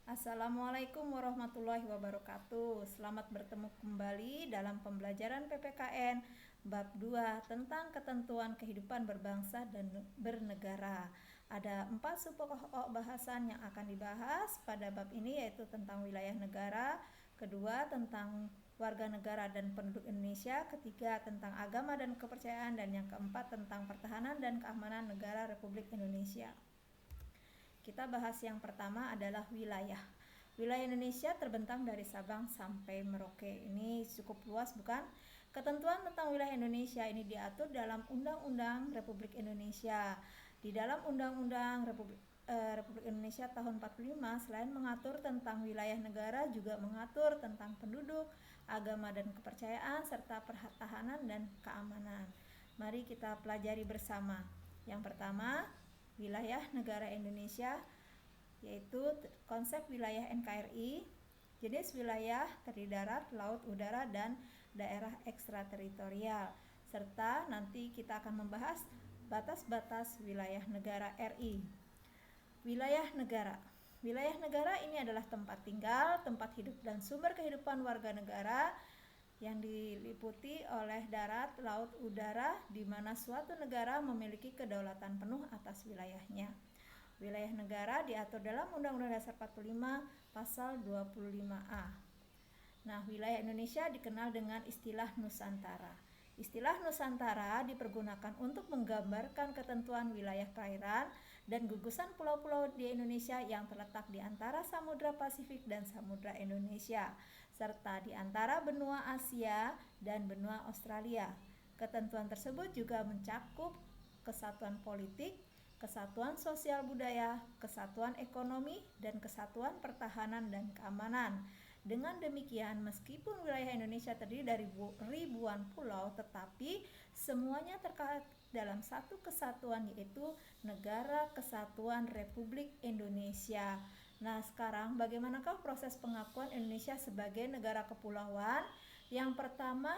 Assalamualaikum warahmatullahi wabarakatuh. Selamat bertemu kembali dalam pembelajaran PPKN Bab 2 tentang ketentuan kehidupan berbangsa dan bernegara. Ada 4 subpokok bahasan yang akan dibahas pada bab ini, yaitu tentang wilayah negara, kedua tentang warga negara dan penduduk Indonesia, ketiga tentang agama dan kepercayaan, dan yang keempat tentang pertahanan dan keamanan negara Republik Indonesia. Kita bahas yang pertama adalah wilayah. Wilayah Indonesia terbentang dari Sabang sampai Merauke. Ini cukup luas, bukan? Ketentuan tentang wilayah Indonesia ini diatur dalam Undang-Undang Republik Indonesia. Di dalam Undang-Undang Republik Indonesia tahun 45, selain mengatur tentang wilayah negara, juga mengatur tentang penduduk, agama dan kepercayaan, serta pertahanan dan keamanan. Mari kita pelajari bersama. Yang pertama, wilayah negara Indonesia, yaitu konsep wilayah NKRI, jenis wilayah terdiri darat, laut, udara, dan daerah ekstrateritorial, serta nanti kita akan membahas batas-batas wilayah negara RI. Wilayah negara. Wilayah negara ini adalah tempat tinggal, tempat hidup, dan sumber kehidupan warga negara yang diliputi oleh darat, laut, udara, di mana suatu negara memiliki kedaulatan penuh atas wilayahnya. Wilayah negara diatur dalam Undang-Undang Dasar 45 Pasal 25A. Nah, wilayah Indonesia dikenal dengan istilah Nusantara. Istilah Nusantara dipergunakan untuk menggambarkan ketentuan wilayah perairan dan gugusan pulau-pulau di Indonesia yang terletak di antara Samudra Pasifik dan Samudra Indonesia, serta di antara benua Asia dan benua Australia. Ketentuan tersebut juga mencakup kesatuan politik, kesatuan sosial budaya, kesatuan ekonomi, dan kesatuan pertahanan dan keamanan. Dengan demikian, meskipun wilayah Indonesia terdiri dari ribuan pulau, tetapi semuanya terkait dalam satu kesatuan, yaitu Negara Kesatuan Republik Indonesia. Nah, sekarang bagaimanakah proses pengakuan Indonesia sebagai negara kepulauan? Yang pertama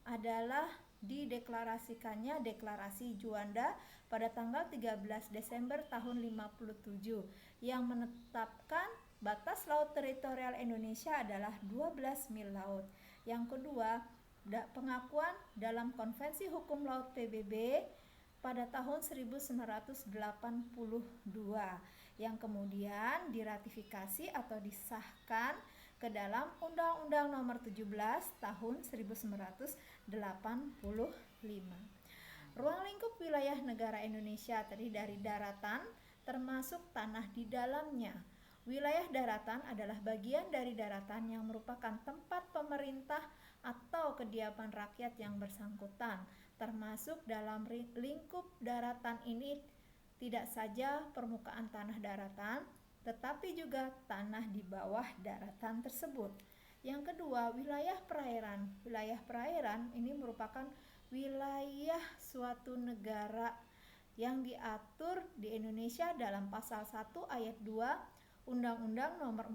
adalah dideklarasikannya Deklarasi Juanda pada tanggal 13 Desember tahun 57 yang menetapkan batas laut teritorial Indonesia adalah 12 mil laut. Yang kedua, pengakuan dalam Konvensi Hukum Laut PBB pada tahun 1982 yang kemudian diratifikasi atau disahkan ke dalam Undang-Undang Nomor 17 Tahun 1985. Ruang lingkup wilayah negara Indonesia terdiri dari daratan termasuk tanah di dalamnya. Wilayah daratan adalah bagian dari daratan yang merupakan tempat pemerintah atau kediaman rakyat yang bersangkutan. Termasuk dalam lingkup daratan ini tidak saja permukaan tanah daratan, tetapi juga tanah di bawah daratan tersebut. Yang kedua, wilayah perairan. Wilayah perairan ini merupakan wilayah suatu negara yang diatur di Indonesia dalam pasal 1 ayat 2 Undang-Undang Nomor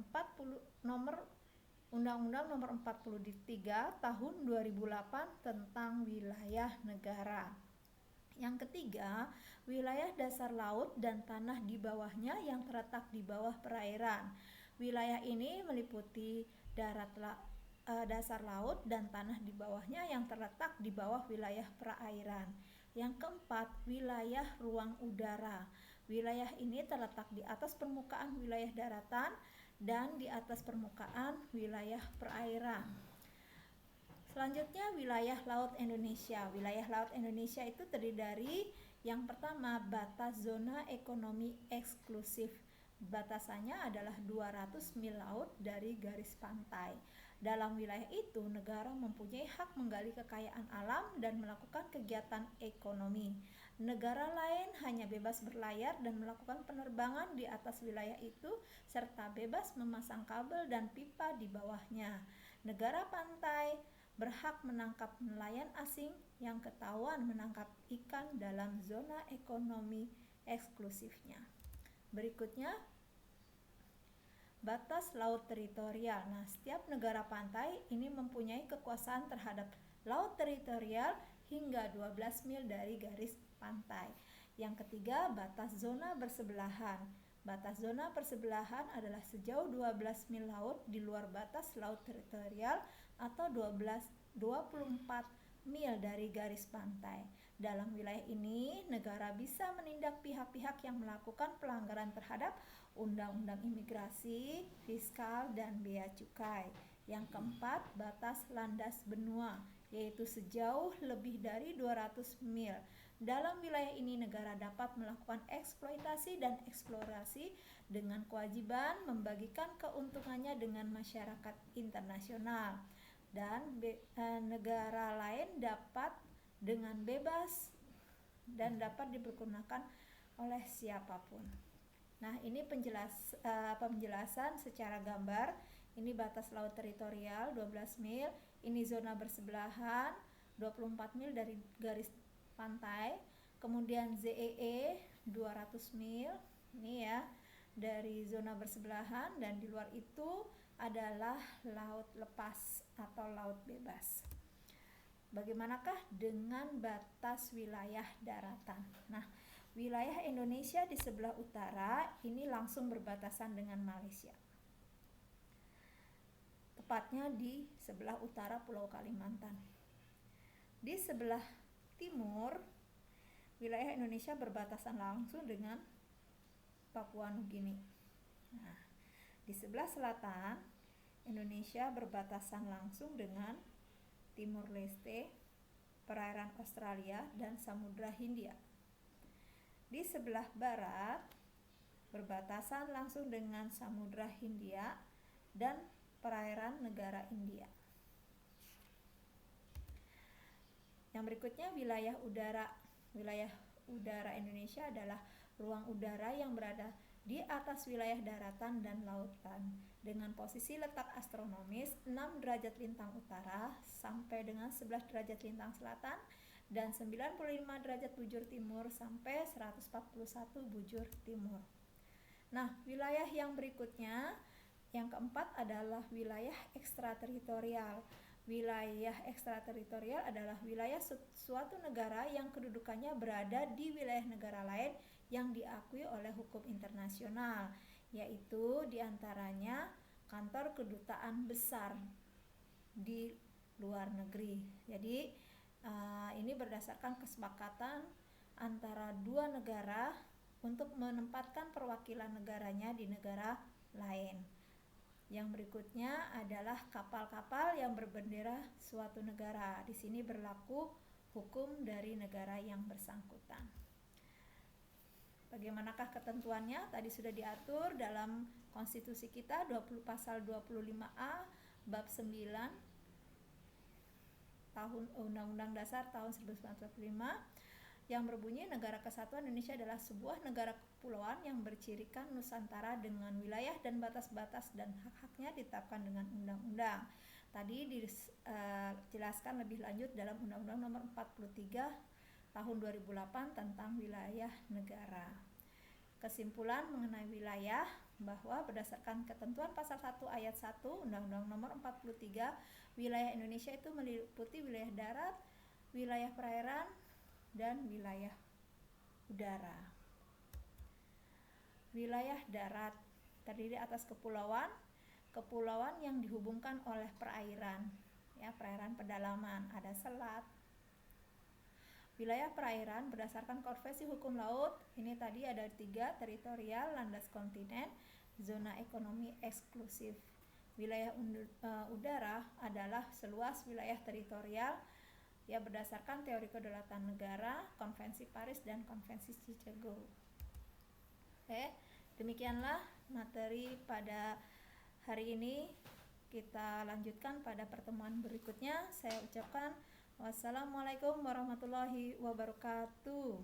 43 Tahun 2008 tentang wilayah negara. Yang ketiga, wilayah dasar laut dan tanah di bawahnya yang terletak di bawah perairan. Wilayah ini meliputi dasar laut dan tanah di bawahnya yang terletak di bawah wilayah perairan. Yang keempat, wilayah ruang udara. Wilayah ini terletak di atas permukaan wilayah daratan dan di atas permukaan wilayah perairan. Selanjutnya, wilayah laut Indonesia. Wilayah laut Indonesia itu terdiri dari yang pertama, batas zona ekonomi eksklusif. Batasannya adalah 200 mil laut dari garis pantai. Dalam wilayah itu, negara mempunyai hak menggali kekayaan alam dan melakukan kegiatan ekonomi. Negara lain hanya bebas berlayar dan melakukan penerbangan di atas wilayah itu, serta bebas memasang kabel dan pipa di bawahnya. Negara pantai berhak menangkap nelayan asing yang ketahuan menangkap ikan dalam zona ekonomi eksklusifnya. Berikutnya, batas laut teritorial. Nah, setiap negara pantai ini mempunyai kekuasaan terhadap laut teritorial hingga 12 mil dari garis pantai. Yang ketiga, batas zona bersebelahan. Batas zona persebelahan adalah sejauh 12 mil laut di luar batas laut teritorial atau 24 mil dari garis pantai. Dalam wilayah ini, negara bisa menindak pihak-pihak yang melakukan pelanggaran terhadap undang-undang imigrasi, fiskal, dan bea cukai. Yang keempat, batas landas benua, yaitu sejauh lebih dari 200 mil. Dalam wilayah ini, negara dapat melakukan eksploitasi dan eksplorasi dengan kewajiban membagikan keuntungannya dengan masyarakat internasional. Dan negara lain dapat dengan bebas dan dapat dipergunakan oleh siapapun. Nah, ini penjelasan secara gambar. Ini batas laut teritorial 12 mil, ini zona bersebelahan 24 mil dari garis pantai, kemudian ZEE 200 mil, ini ya, dari zona bersebelahan, dan di luar itu adalah laut lepas atau laut bebas. Bagaimanakah dengan batas wilayah daratan? Nah, wilayah Indonesia di sebelah utara ini langsung berbatasan dengan Malaysia. Tepatnya di sebelah utara Pulau Kalimantan. Di sebelah timur, wilayah Indonesia berbatasan langsung dengan Papua Nugini. Nah, di sebelah selatan, Indonesia berbatasan langsung dengan Timur Leste, perairan Australia, dan Samudra Hindia. Di sebelah barat, berbatasan langsung dengan Samudra Hindia dan perairan negara India. Yang berikutnya, wilayah udara. Wilayah udara Indonesia adalah ruang udara yang berada di atas wilayah daratan dan lautan dengan posisi letak astronomis 6 derajat lintang utara sampai dengan 11 derajat lintang selatan dan 95 derajat bujur timur sampai 141 bujur timur. Nah, wilayah yang berikutnya, yang keempat adalah wilayah ekstrateritorial. Wilayah ekstrateritorial adalah wilayah suatu negara yang kedudukannya berada di wilayah negara lain yang diakui oleh hukum internasional, yaitu diantaranya kantor kedutaan besar di luar negeri. Jadi ini berdasarkan kesepakatan antara dua negara untuk menempatkan perwakilan negaranya di negara lain. Yang berikutnya adalah kapal-kapal yang berbendera suatu negara. Di sini berlaku hukum dari negara yang bersangkutan. Bagaimanakah ketentuannya? Tadi sudah diatur dalam konstitusi kita, pasal 25A bab 9 tahun Undang-Undang Dasar tahun 1945 yang berbunyi, negara kesatuan Indonesia adalah sebuah negara kepulauan yang bercirikan Nusantara dengan wilayah dan batas-batas dan hak-haknya ditetapkan dengan undang-undang. Tadi dijelaskan lebih lanjut dalam Undang-Undang Nomor 43 tahun 2008 tentang wilayah negara. Kesimpulan mengenai wilayah bahwa berdasarkan ketentuan pasal 1 ayat 1 Undang-Undang Nomor 43, wilayah Indonesia itu meliputi wilayah darat, wilayah perairan, dan wilayah udara. Wilayah darat terdiri atas kepulauan yang dihubungkan oleh perairan, ya, perairan pedalaman, ada selat. Wilayah perairan berdasarkan Konvensi Hukum Laut, ini tadi ada 3, teritorial, landas kontinen, zona ekonomi eksklusif. Wilayah udara adalah seluas wilayah teritorial, ya, berdasarkan teori kedaulatan negara, Konvensi Paris, dan Konvensi Chicago. Oke, demikianlah materi pada hari ini. Kita lanjutkan pada pertemuan berikutnya. Saya ucapkan wassalamualaikum warahmatullahi wabarakatuh.